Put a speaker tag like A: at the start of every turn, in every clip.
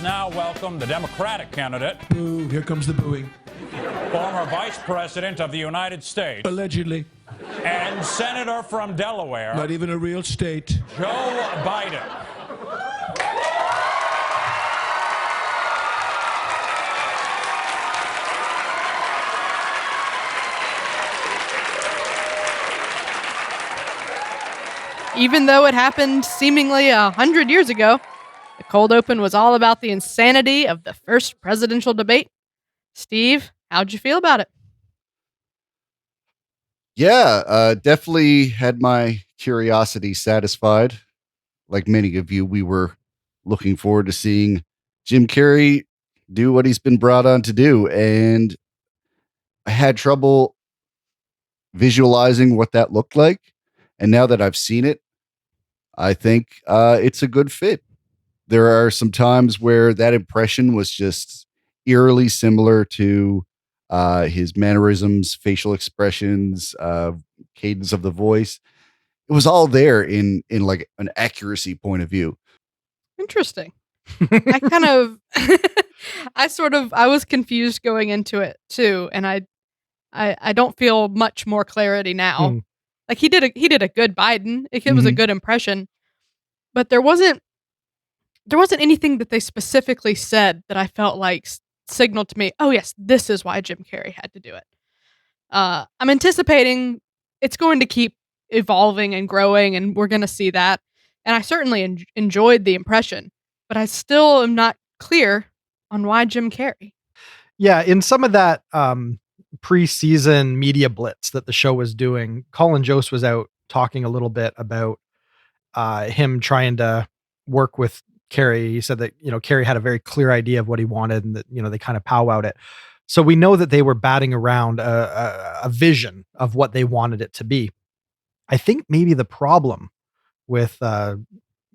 A: now welcome the Democratic candidate,
B: Boo, here comes the booing.
A: former Vice President of the United States,
B: Allegedly.
A: and Senator from Delaware,
B: Not even a real state.
A: Joe Biden.
C: Even though it happened seemingly 100 years ago, the cold open was all about the insanity of the first presidential debate. Steve, how'd you feel about it?
D: Yeah, definitely had my curiosity satisfied. Like many of you, we were looking forward to seeing Jim Carrey do what he's been brought on to do. And I had trouble visualizing what that looked like. And now that I've seen it, I think it's a good fit. There are some times where that impression was just eerily similar to his mannerisms, facial expressions, cadence of the voice. It was all there in like an accuracy point of view.
C: Interesting. I kind of, I was confused going into it too, and I don't feel much more clarity now. Like he did a good Biden. It was a good impression, but there wasn't anything that they specifically said that I felt like signaled to me, oh yes, this is why Jim Carrey had to do it. I'm anticipating it's going to keep evolving and growing, and we're going to see that. And I certainly enjoyed the impression, but I still am not clear on why Jim Carrey.
E: Yeah, in some of that preseason media blitz that the show was doing, Colin Jost was out talking a little bit about him trying to work with Carrey. He said that, Carrey had a very clear idea of what he wanted and that, they kind of powwowed it. So we know that they were batting around a vision of what they wanted it to be. I think maybe the problem with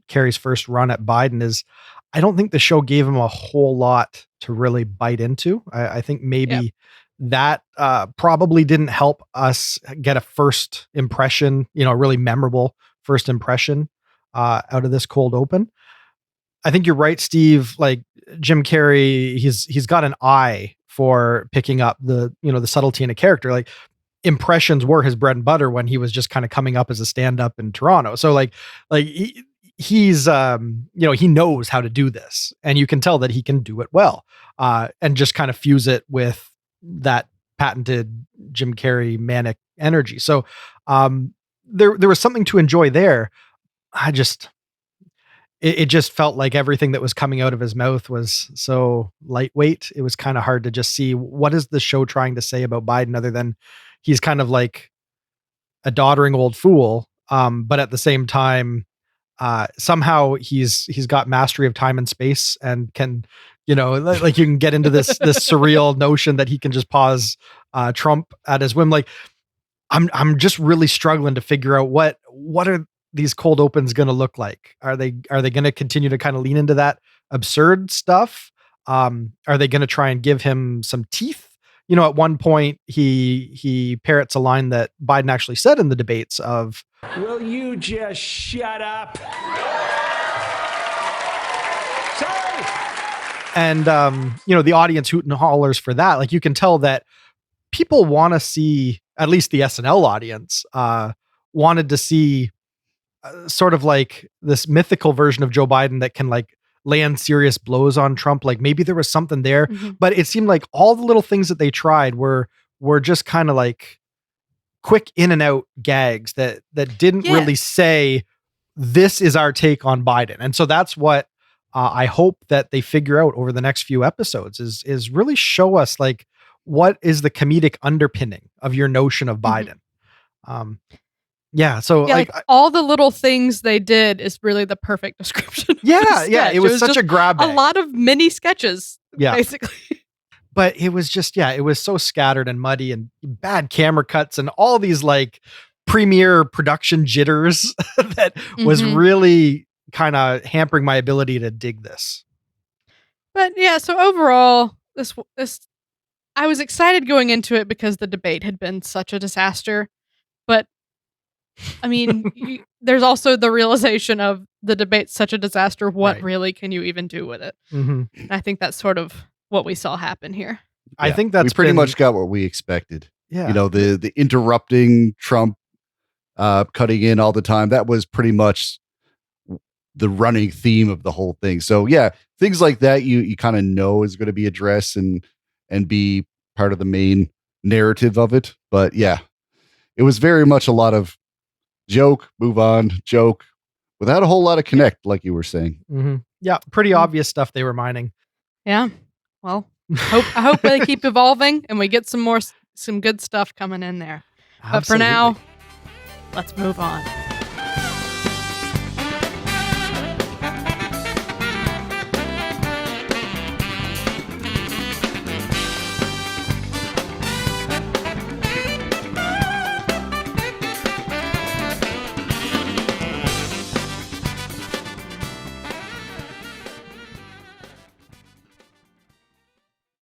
E: Carrey's first run at Biden is I don't think the show gave him a whole lot to really bite into. I think maybe that probably didn't help us get a first impression, a really memorable first impression out of this cold open. I think you're right, Steve. Like Jim Carrey, he's got an eye for picking up the subtlety in a character. Like impressions were his bread and butter when he was just kind of coming up as a stand-up in Toronto. So he's he knows how to do this, and you can tell that he can do it well, and just kind of fuse it with that patented Jim Carrey manic energy. So there was something to enjoy there. It just felt like everything that was coming out of his mouth was so lightweight. It was kind of hard to just see what is the show trying to say about Biden other than he's kind of like a doddering old fool. But at the same time, somehow he's got mastery of time and space and can, like you can get into this surreal notion that he can just pause Trump at his whim. Like I'm just really struggling to figure out what are these cold opens going to look like. Are they going to continue to kind of lean into that absurd stuff? Are they going to try and give him some teeth? At one point he parrots a line that Biden actually said in the debates of,
F: "Will you just shut up?" Sorry.
E: And the audience hoot and hollers for that. Like you can tell that people want to see, at least the SNL audience wanted to see sort of like this mythical version of Joe Biden that can like land serious blows on Trump. Like maybe there was something there, but it seemed like all the little things that they tried were just kind of like quick in and out gags that didn't really say, this is our take on Biden. And so that's what I hope that they figure out over the next few episodes is really show us like, what is the comedic underpinning of your notion of Biden? So like
C: all the little things they did is really the perfect description.
E: It was such a grab bag.
C: A lot of mini sketches, basically.
E: But it was just, it was so scattered and muddy and bad camera cuts and all these like premiere production jitters that was really kind of hampering my ability to dig this.
C: But so overall, this I was excited going into it because the debate had been such a disaster. But I mean, there's also the realization of the debate's such a disaster. What
E: Right.
C: really can you even do with it?
E: Mhm.
C: And I think that's sort of what we saw happen here.
E: I
D: Yeah.
E: think that's
D: we pretty
E: been-
D: much got what we expected.
E: Yeah.
D: You know, the interrupting Trump, cutting in all the time. That was pretty much the running theme of the whole thing. So yeah, things like that you kind of know is going to be addressed and be part of the main narrative of it. But yeah, it was very much a lot of joke, move on, joke, without a whole lot of connect, like you were saying.
E: Mhm. Yeah, pretty obvious stuff they were mining.
C: Yeah. Well, I hope they keep evolving and we get some good stuff coming in there. But for now, let's move on.